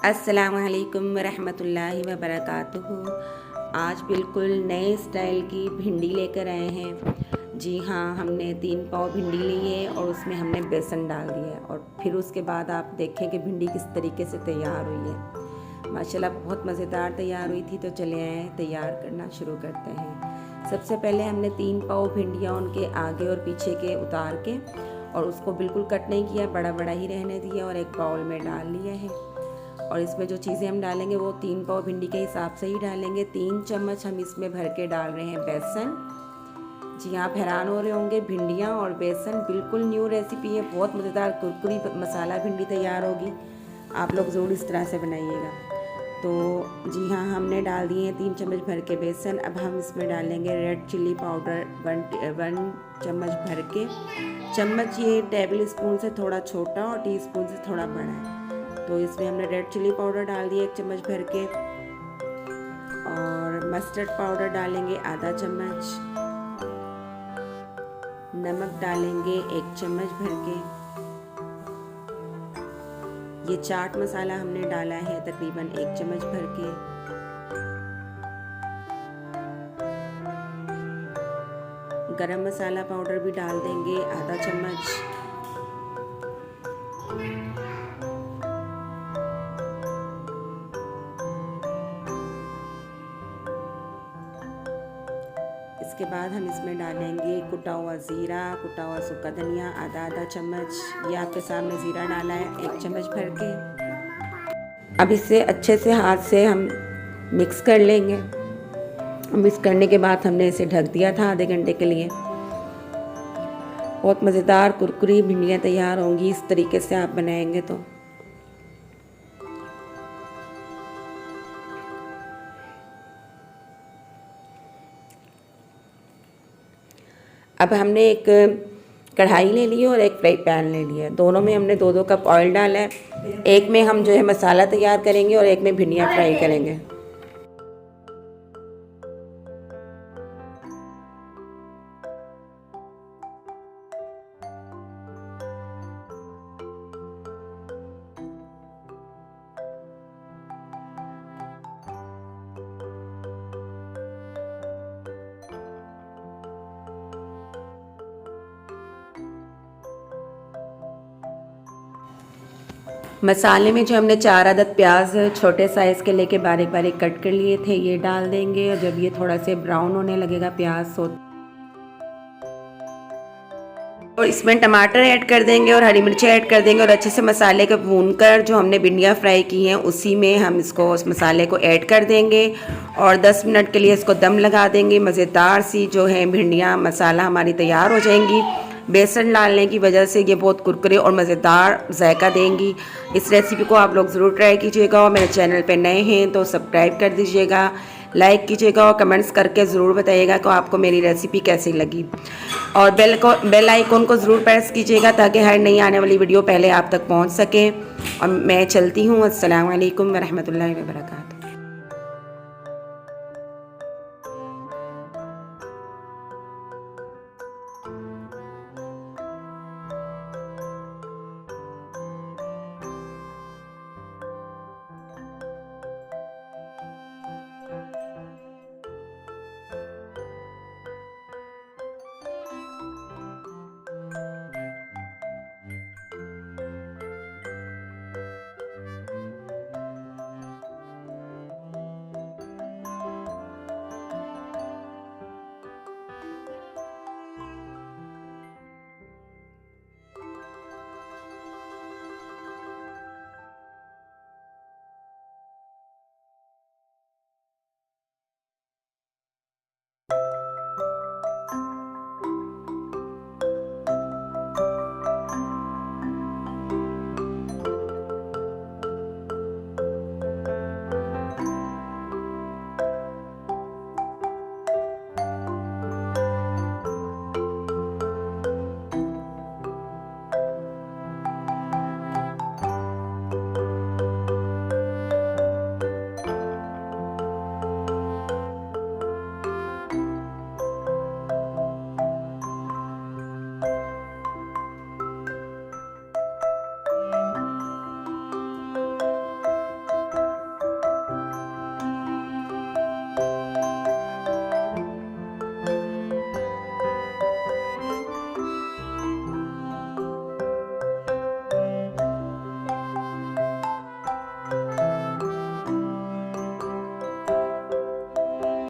अस्सलामुअलैकुम रहमतुल्लाहि व बरकातुहू। आज बिल्कुल नए स्टाइल की भिंडी लेकर आए हैं। जी हाँ, हमने 3 पाव भिंडी ली है और उसमें हमने बेसन डाल दिया है और फिर उसके बाद आप देखें कि भिंडी किस तरीके से तैयार हुई है। माशाल्लाह बहुत मज़ेदार तैयार हुई थी। तो चले आए तैयार करना शुरू करते हैं। सबसे पहले हमने 3 पाव भिंडियाँ उनके आगे और पीछे के उतार के और उसको बिल्कुल कट नहीं किया, बड़ा बड़ा ही रहने दिया और एक बाउल में डाल लिया है। और इसमें जो चीज़ें हम डालेंगे वो 3 पाव भिंडी के हिसाब से ही डालेंगे। 3 चम्मच हम इसमें भर के डाल रहे हैं बेसन। जी आप हैरान हो रहे होंगे, भिंडियाँ और बेसन बिल्कुल न्यू रेसिपी है। बहुत मज़ेदार कुरकुरी मसाला भिंडी तैयार होगी। आप लोग ज़रूर इस तरह से बनाइएगा। तो जी हाँ, हमने डाल दिए हैं 3 चम्मच भर के बेसन। अब हम इसमें डालेंगे रेड चिल्ली पाउडर 1 चम्मच भर के। चम्मच ये टेबल स्पून से थोड़ा छोटा और टीस्पून से थोड़ा बड़ा है। तो इसमें हमने रेड चिल्ली पाउडर डाल दिया 1 चम्मच भर के और मस्टर्ड पाउडर डालेंगे आधा चम्मच। नमक डालेंगे 1 चम्मच भर के। ये चाट मसाला हमने डाला है तकरीबन 1 चम्मच भर के। गरम मसाला पाउडर भी डाल देंगे आधा चम्मच। इसके बाद हम इसमें डालेंगे कुटा हुआ ज़ीरा, कुटा हुआ सूखा धनिया आधा चम्मच। ये आपके सामने ज़ीरा डाला है 1 चम्मच भर के। अब इसे अच्छे से हाथ से हम मिक्स कर लेंगे। मिक्स करने के बाद हमने इसे ढक दिया था आधे घंटे के लिए। बहुत मज़ेदार कुरकुरी भिंडियाँ तैयार होंगी इस तरीके से आप बनाएंगे तो। अब हमने एक कढ़ाई ले ली और एक फ्राई पैन ले लिया। दोनों में हमने 2-2 कप ऑयल डाला है। एक में हम जो है मसाला तैयार करेंगे और एक में भिंडियाँ फ्राई करेंगे। मसाले में जो हमने 4 अदद प्याज छोटे साइज़ के लेके बारीक बारीक कट कर लिए थे ये डाल देंगे। और जब ये थोड़ा से ब्राउन होने लगेगा प्याज और इसमें टमाटर ऐड कर देंगे और हरी मिर्ची ऐड कर देंगे और अच्छे से मसाले को भूनकर जो हमने भिंडियाँ फ्राई की हैं उसी में हम इसको उस मसाले को ऐड कर देंगे और 10 मिनट के लिए इसको दम लगा देंगे। मज़ेदार सी जो है भिंडियाँ मसाला हमारी तैयार हो जाएंगी। बेसन डालने की वजह से ये बहुत कुरकुरे और मज़ेदार जायका देंगी। इस रेसिपी को आप लोग ज़रूर ट्राई कीजिएगा और मेरे चैनल पे नए हैं तो सब्सक्राइब कर दीजिएगा, लाइक कीजिएगा और कमेंट्स करके ज़रूर बताइएगा कि आपको मेरी रेसिपी कैसी लगी। और बेल आइकन को ज़रूर प्रेस कीजिएगा ताकि हर नई आने वाली वीडियो पहले आप तक पहुंच सके। और मैं चलती हूँ। अस्सलाम वालेकुम व रहमतुल्लाहि व बरकातुहू।